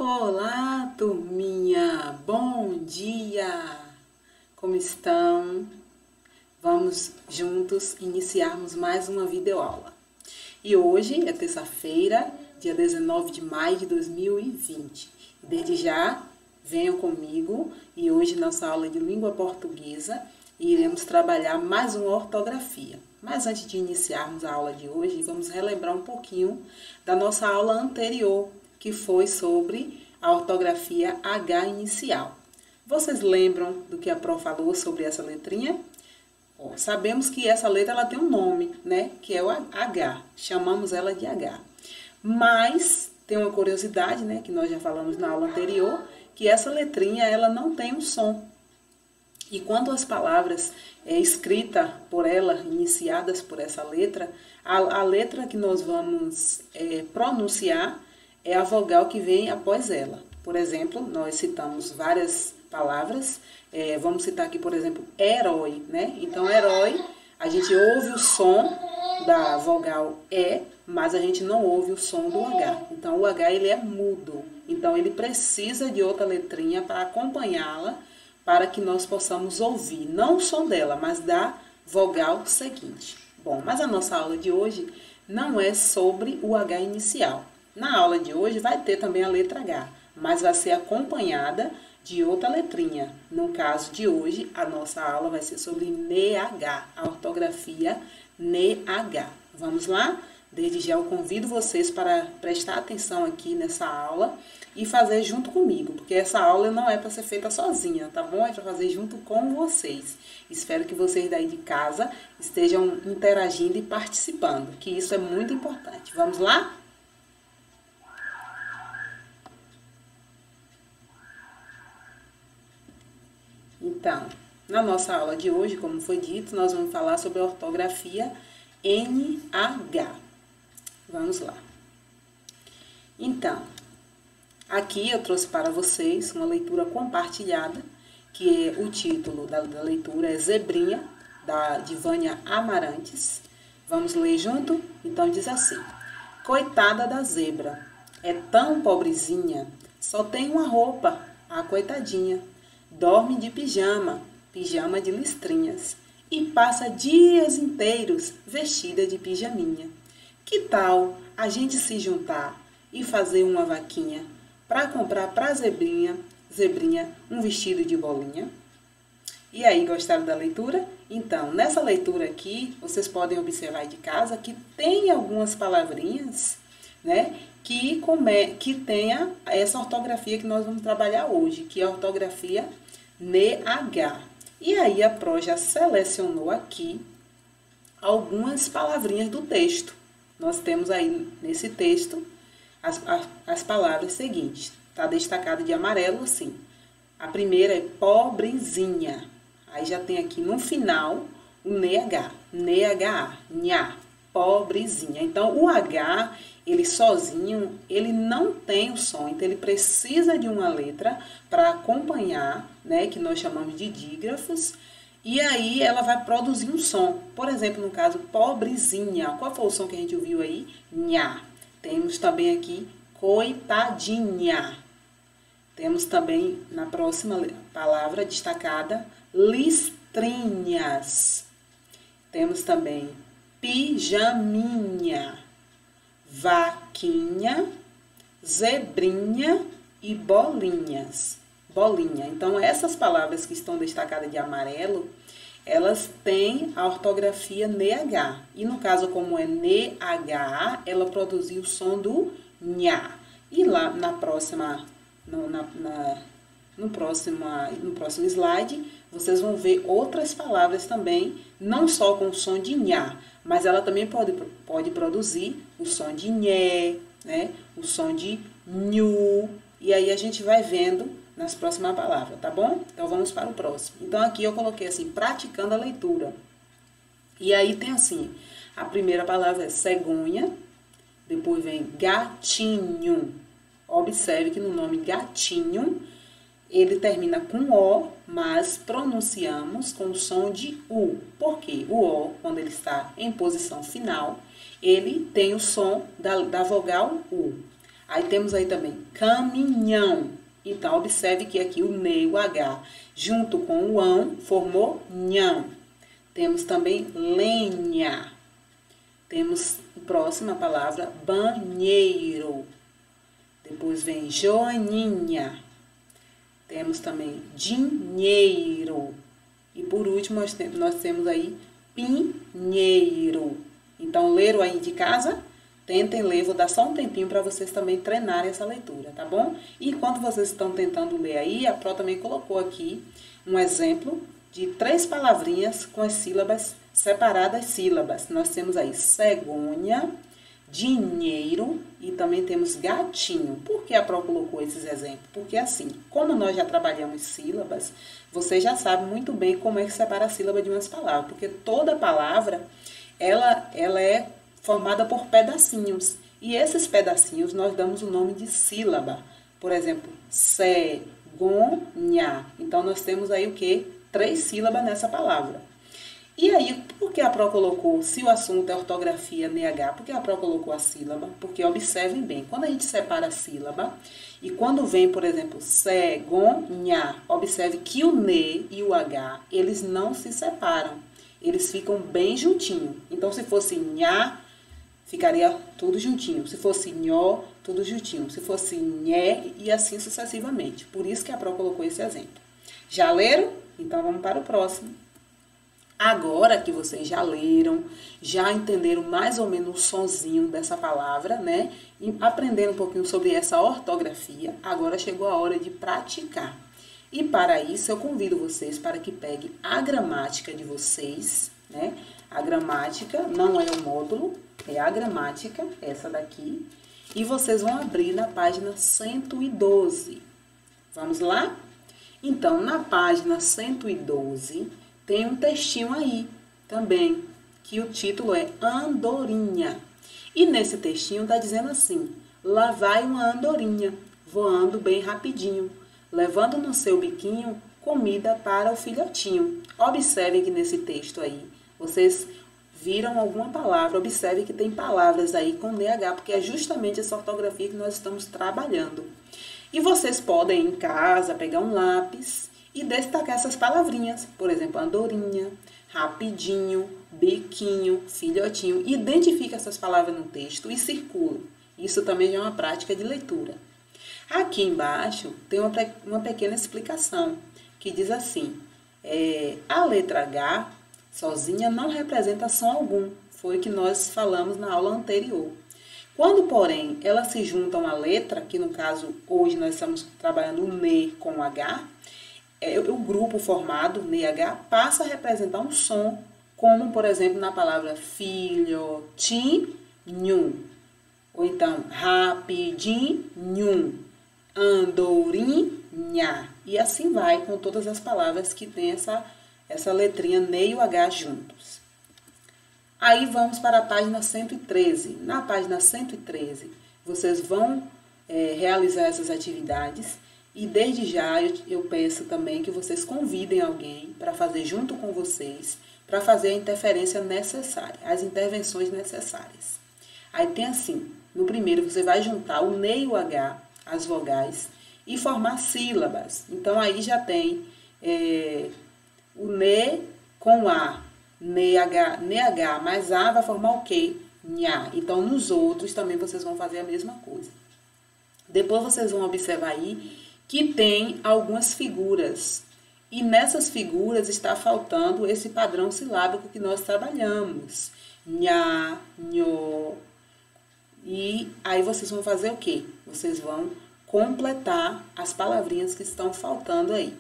Olá, turminha! Bom dia! Como estão? Vamos juntos iniciarmos mais uma videoaula. E hoje é terça-feira, dia 19 de maio de 2020. Desde já, venham comigo e hoje nossa aula é de língua portuguesa e iremos trabalhar mais uma ortografia. Mas antes de iniciarmos a aula de hoje, vamos relembrar um pouquinho da nossa aula anterior, que foi sobre a ortografia H inicial. Vocês lembram do que a Pro falou sobre essa letrinha? Sabemos que essa letra ela tem um nome, né? Que é o H. Chamamos ela de H. Mas tem uma curiosidade, né? Que nós já falamos na aula anterior, que essa letrinha ela não tem um som. E quando as palavras escritas por ela, iniciadas por essa letra, a letra que nós vamos pronunciar é a vogal que vem após ela. Por exemplo, nós citamos várias palavras, vamos citar aqui, por exemplo, herói, né? Então, herói, a gente ouve o som da vogal E, mas a gente não ouve o som do H. Então, o H ele é mudo, então ele precisa de outra letrinha para acompanhá-la, para que nós possamos ouvir, não o som dela, mas da vogal seguinte. Bom, mas a nossa aula de hoje não é sobre o H inicial. Na aula de hoje vai ter também a letra H, mas vai ser acompanhada de outra letrinha. No caso de hoje, a nossa aula vai ser sobre NH, a ortografia NH. Vamos lá? Desde já eu convido vocês para prestar atenção aqui nessa aula e fazer junto comigo, porque essa aula não é para ser feita sozinha, tá bom? É para fazer junto com vocês. Espero que vocês daí de casa estejam interagindo e participando, que isso é muito importante. Vamos lá? Então, na nossa aula de hoje, como foi dito, nós vamos falar sobre a ortografia NH. Vamos lá. Então, aqui eu trouxe para vocês uma leitura compartilhada, que o título da leitura é Zebrinha, de Vânia Amarantes. Vamos ler junto? Então diz assim: Coitada da zebra, é tão pobrezinha, só tem uma roupa, a coitadinha. Dorme de pijama, pijama de listrinhas, e passa dias inteiros vestida de pijaminha. Que tal a gente se juntar e fazer uma vaquinha para comprar para Zebrinha um vestido de bolinha? E aí, gostaram da leitura? Então, nessa leitura aqui, vocês podem observar de casa que tem algumas palavrinhas, né, que tenha essa ortografia que nós vamos trabalhar hoje, que é a ortografia NH. E aí a Pro já selecionou aqui algumas palavrinhas do texto. Nós temos aí nesse texto as palavras seguintes. Está destacado de amarelo assim. A primeira é pobrezinha. Aí já tem aqui no final o NH, NHA, nha, pobrezinha. Então o H, ele sozinho, ele não tem o som, então ele precisa de uma letra para acompanhar, né, que nós chamamos de dígrafos, e aí ela vai produzir um som. Por exemplo, no caso, pobrezinha, qual foi o som que a gente ouviu aí? Nha. Temos também aqui, coitadinha. Temos também, na próxima palavra destacada, listrinhas. Temos também pijaminha, vaquinha, zebrinha e bolinhas. Bolinha. Então, essas palavras que estão destacadas de amarelo, elas têm a ortografia NH. E no caso, como é NHA, ela produziu o som do nha. E lá na próxima, no próximo slide, vocês vão ver outras palavras também, não só com o som de nha, mas ela também pode produzir o som de nhé, né? O som de nhu. E aí a gente vai vendo nas próximas palavras, tá bom? Então vamos para o próximo. Então aqui eu coloquei assim, praticando a leitura. E aí tem assim, a primeira palavra é cegonha, depois vem gatinho. Observe que no nome gatinho, ele termina com O, mas pronunciamos com o som de U. Por quê? O O, quando ele está em posição final, ele tem o som da vogal U. Aí temos aí também caminhão. Então, observe que aqui o NE, o H, junto com o ão, formou nhão. Temos também lenha. Temos a próxima palavra, banheiro. Depois vem joaninha. Temos também dinheiro. E por último, nós temos aí pinheiro. Então, leram aí de casa? Tentem ler, vou dar só um tempinho para vocês também treinarem essa leitura, tá bom? E enquanto vocês estão tentando ler aí, a Pro também colocou aqui um exemplo de 3 palavrinhas com as sílabas separadas sílabas. Nós temos aí cegonha, dinheiro e também temos gatinho. Por que a Pro colocou esses exemplos? Porque assim, como nós já trabalhamos sílabas, vocês já sabem muito bem como é que separa a sílaba de umas palavras. Porque toda palavra, ela é formada por pedacinhos. E esses pedacinhos nós damos o nome de sílaba. Por exemplo, cegonha. Então, nós temos aí o quê? 3 sílabas nessa palavra. E aí, por que a Pro colocou, se o assunto é ortografia NH, por que a Pro colocou a sílaba? Porque observem bem, quando a gente separa a sílaba, e quando vem, por exemplo, cegonha, observe que o NE e o H, eles não se separam. Eles ficam bem juntinho. Então, se fosse nha, ficaria tudo juntinho. Se fosse nhó, tudo juntinho. Se fosse nhé, e assim sucessivamente. Por isso que a Pro colocou esse exemplo. Já leram? Então, vamos para o próximo. Agora que vocês já leram, já entenderam mais ou menos o sonzinho dessa palavra, né? E aprenderam um pouquinho sobre essa ortografia, agora chegou a hora de praticar. E para isso, eu convido vocês para que peguem a gramática de vocês, né? A gramática não é o módulo, é a gramática, essa daqui. E vocês vão abrir na página 112. Vamos lá? Então, na página 112, tem um textinho aí também, que o título é Andorinha. E nesse textinho está dizendo assim, lá vai uma andorinha, voando bem rapidinho, levando no seu biquinho comida para o filhotinho. Observe que nesse texto aí, vocês viram alguma palavra, observe que tem palavras aí com DH, porque é justamente essa ortografia que nós estamos trabalhando. E vocês podem, em casa, pegar um lápis e destacar essas palavrinhas. Por exemplo, andorinha, rapidinho, biquinho, filhotinho. Identifique essas palavras no texto e circula. Isso também é uma prática de leitura. Aqui embaixo tem uma pequena explicação, que diz assim, a letra H sozinha não representa som algum, foi o que nós falamos na aula anterior. Quando, porém, elas se juntam à letra, que no caso hoje nós estamos trabalhando o NE com H, o grupo formado, NEH, passa a representar um som, como, por exemplo, na palavra filhotinho, ou então rapidinho, andorinha, e assim vai com todas as palavras que tem essa letrinha NE e o H juntos. Aí vamos para a página 113. Na página 113, vocês vão realizar essas atividades e desde já eu peço também que vocês convidem alguém para fazer junto com vocês, para fazer a interferência necessária, as intervenções necessárias. Aí tem assim, no primeiro você vai juntar o NE e o H, as vogais, e formar sílabas. Então aí já tem o NE com A, NH mais A vai formar o quê? Nha. Então nos outros também vocês vão fazer a mesma coisa. Depois vocês vão observar aí que tem algumas figuras. E nessas figuras está faltando esse padrão silábico que nós trabalhamos. Nha, nho. E aí vocês vão fazer o quê? Vocês vão completar as palavrinhas que estão faltando aí.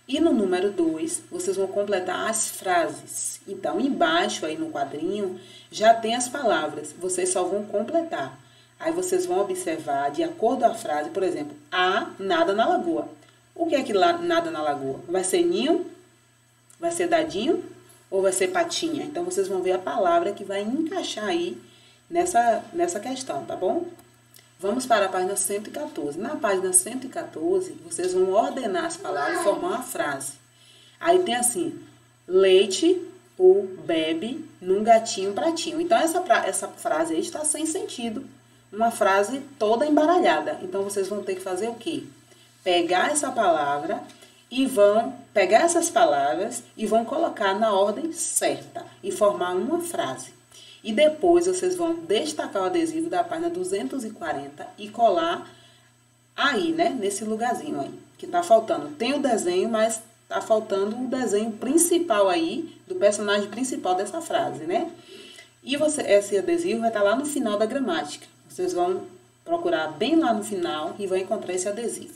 E no número 2, vocês vão completar as frases. Então, embaixo aí no quadrinho, já tem as palavras. Vocês só vão completar. Aí vocês vão observar, de acordo com a frase, por exemplo, a nada na lagoa. O que é que nada na lagoa? Vai ser ninho? Vai ser dadinho? Ou vai ser patinha? Então, vocês vão ver a palavra que vai encaixar aí nessa questão, tá bom? Vamos para a página 114. Na página 114, vocês vão ordenar as palavras e formar uma frase. Aí tem assim, leite ou bebe num gatinho pratinho. Então, essa frase aí está sem sentido. uma frase toda embaralhada. Então, vocês vão ter que fazer o quê? Pegar essa palavra e vão pegar essas palavras e vão colocar na ordem certa e formar uma frase. E depois vocês vão destacar o adesivo da página 240 e colar aí, né? Nesse lugarzinho aí, que tá faltando. Tem o desenho, mas tá faltando o desenho principal aí, do personagem principal dessa frase, né? E esse adesivo vai estar lá no final da gramática. Vocês vão procurar bem lá no final e vão encontrar esse adesivo.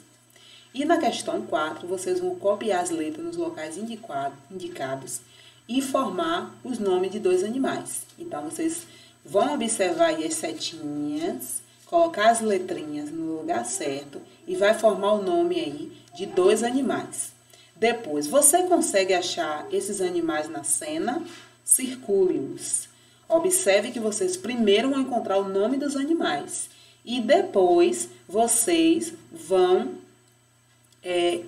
E na questão 4, vocês vão copiar as letras nos locais indicados e formar os nomes de 2 animais. Então, vocês vão observar aí as setinhas, colocar as letrinhas no lugar certo e vai formar o nome aí de 2 animais. Depois, você consegue achar esses animais na cena? Circule-os. Observe que vocês primeiro vão encontrar o nome dos animais e depois vocês vão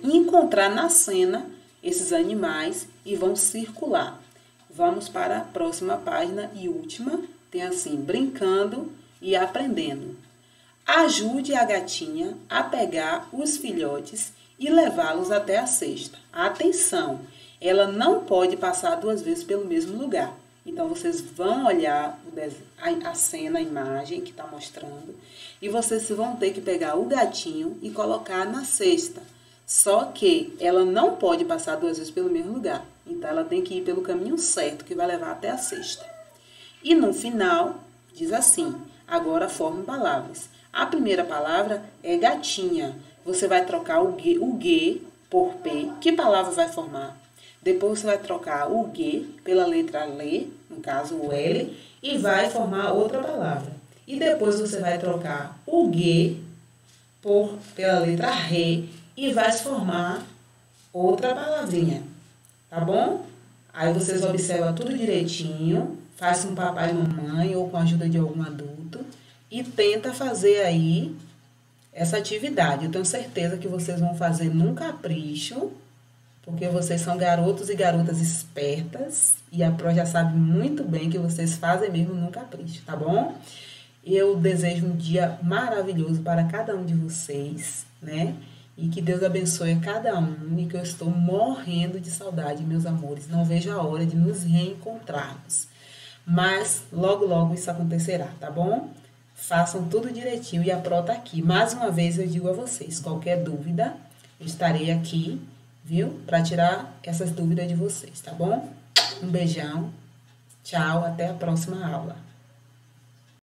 encontrar na cena esses animais e vão circular. Vamos para a próxima página e última. Tem assim, brincando e aprendendo. Ajude a gatinha a pegar os filhotes e levá-los até a cesta. Atenção, ela não pode passar 2 vezes pelo mesmo lugar. Então, vocês vão olhar a cena, a imagem que está mostrando, e vocês vão ter que pegar o gatinho e colocar na cesta. Só que ela não pode passar 2 vezes pelo mesmo lugar. Então, ela tem que ir pelo caminho certo, que vai levar até a cesta. E no final, diz assim, agora forme palavras. A primeira palavra é gatinha. Você vai trocar o G por P. Que palavra vai formar? Depois você vai trocar o G pela letra L, no caso o L, e vai formar outra palavra. E depois você vai trocar o G pela letra R e vai formar outra palavrinha, tá bom? Aí vocês observam tudo direitinho, faz com papai e mamãe ou com a ajuda de algum adulto e tenta fazer aí essa atividade. Eu tenho certeza que vocês vão fazer num capricho, porque vocês são garotos e garotas espertas e a Pro já sabe muito bem que vocês fazem mesmo num capricho, tá bom? Eu desejo um dia maravilhoso para cada um de vocês, né? E que Deus abençoe a cada um e que eu estou morrendo de saudade, meus amores. Não vejo a hora de nos reencontrarmos. Mas logo, logo isso acontecerá, tá bom? Façam tudo direitinho e a Pro tá aqui. Mais uma vez eu digo a vocês, qualquer dúvida, eu estarei aqui, viu? Para tirar essas dúvidas de vocês, tá bom? Um beijão, tchau, até a próxima aula.